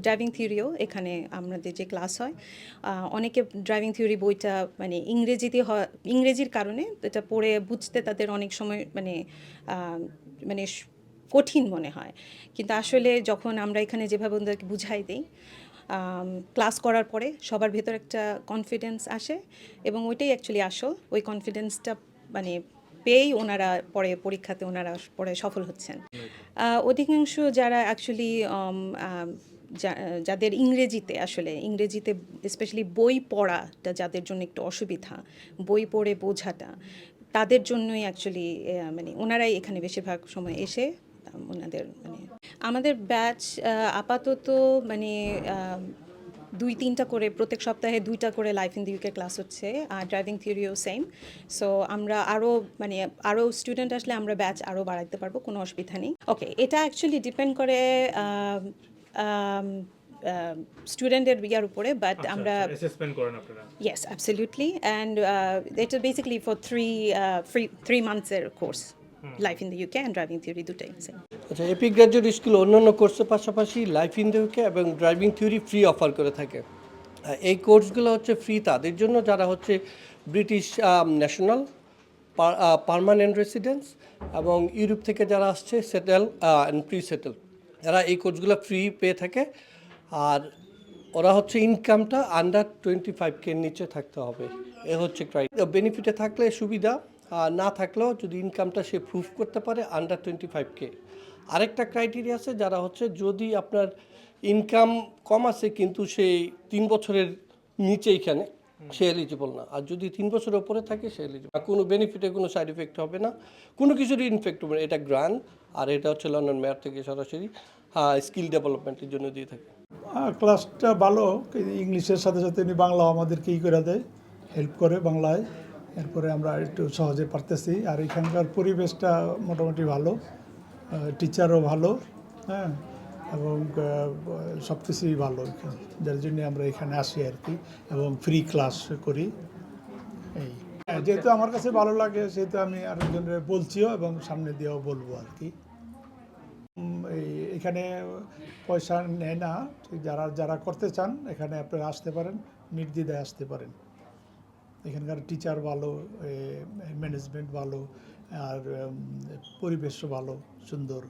Driving থিওরিও এখানে আমাদের যে ক্লাস হয়, অনেকে ড্রাইভিং থিওরি বইটা মানে ইংরেজির কারণে এটা পড়ে বুঝতে তাদের অনেক সময় আহ, মানে কঠিন মনে হয়। কিন্তু আসলে যখন আমরা এখানে যেভাবে ওদেরকে বুঝাই দিই, ক্লাস করার পরে সবার ভেতর একটা কনফিডেন্স আসে, এবং ওইটাই অ্যাকচুয়ালি আসল। ওই কনফিডেন্সটা মানে পেয়েই ওনারা পরে পরীক্ষাতে ওনারা পরে সফল হচ্ছেন। অধিকাংশ যারা অ্যাকচুয়ালি যাদের ইংরেজিতে স্পেশালি বই পড়াটা যাদের জন্য একটু অসুবিধা, বই পড়ে বোঝাটা, তাদের জন্যই অ্যাকচুয়ালি মানে ওনারাই এখানে বেশিরভাগ সময় এসে ওনাদের আমাদের ব্যাচ আপাতত মানে 2-3টা করে প্রত্যেক সপ্তাহে 2টা করে life in the UK class হচ্ছে, আর ড্রাইভিং থিওরিও সেম। সো আমরা আরও স্টুডেন্ট আসলে আমরা ব্যাচ আরও বাড়াতে পারবো, কোনো অসুবিধা নেই। ওকে, এটা অ্যাকচুয়ালি ডিপেন্ড করে স্টুডেন্টের ইয়ার উপরে, বাট আমরা অ্যাসেসমেন্ট করেন আপনারা? Yes, absolutely. অ্যান্ড এটা বেসিক্যালি ফর 3 মান্থসের course, life in the UK and driving theory দুটাই সেম। আচ্ছা, এপি গ্র্যাজুয়েট স্কুল অন্যান্য কোর্সের পাশাপাশি লাইফ ইন দ্য ইউকে এবং ড্রাইভিং থিওরি ফ্রি অফার করে থাকে। এই কোর্সগুলো হচ্ছে ফ্রি তাদের জন্য যারা হচ্ছে ব্রিটিশ ন্যাশনাল, পার্মানেন্ট রেসিডেন্স এবং ইউরোপ থেকে যারা আসছে সেটেল অ্যান্ড প্রি সেটেল, এরা এই কোর্সগুলো ফ্রি পেয়ে থাকে। আর ওরা হচ্ছে ইনকামটা আন্ডার 25K নিচে থাকতে হবে, এ হচ্ছে বেনিফিটে থাকলে সুবিধা, আর না থাকলেও যদি ইনকামটা সে প্রুফ করতে পারে আন্ডার 25K। আরেকটা ক্রাইটেরিয়া আছে, যারা হচ্ছে যদি আপনার ইনকাম কম আছে কিন্তু সেই 3 বছরের নিচে এখানে, সে এলিজিবল না। আর যদি 3 বছরের উপরে থাকে সে এলিজিবল। কোনো বেনিফিটে কোনো সাইড এফেক্ট হবে না, কোনো কিছুরই ইনফেক্ট হবে না। এটা গ্রান্ট, আর এটা হচ্ছে লন্ডন মেয়র থেকে সরাসরি স্কিল ডেভেলপমেন্টের জন্য দিয়ে থাকে। ক্লাসটা ভালো, ইংলিশের সাথে সাথে উনি বাংলাও আমাদেরকে করে দেয়, হেল্প করে বাংলায়। এরপরে আমরা একটু সহজে পারতেছি। আর এখানকার পরিবেশটা মোটামুটি ভালো, টিচারও ভালো, হ্যাঁ, এবং সব কিছুই ভালো এখানে, যার জন্য আমরা এখানে আসি আর কি, এবং ফ্রি ক্লাস করি। এই যেহেতু আমার কাছে ভালো লাগে, সেহেতু আমি আরেকজনের বলছিও এবং সামনে দিয়েও বলবো আর কি। এখানে পয়সা নেয় না, যারা করতে চান এখানে আপনারা আসতে পারেন, নির্দ্বিধায় আসতে পারেন। এখানকার টিচার ভালো, ম্যানেজমেন্ট ভালো, আর পরিবেশও ভালো, সুন্দর।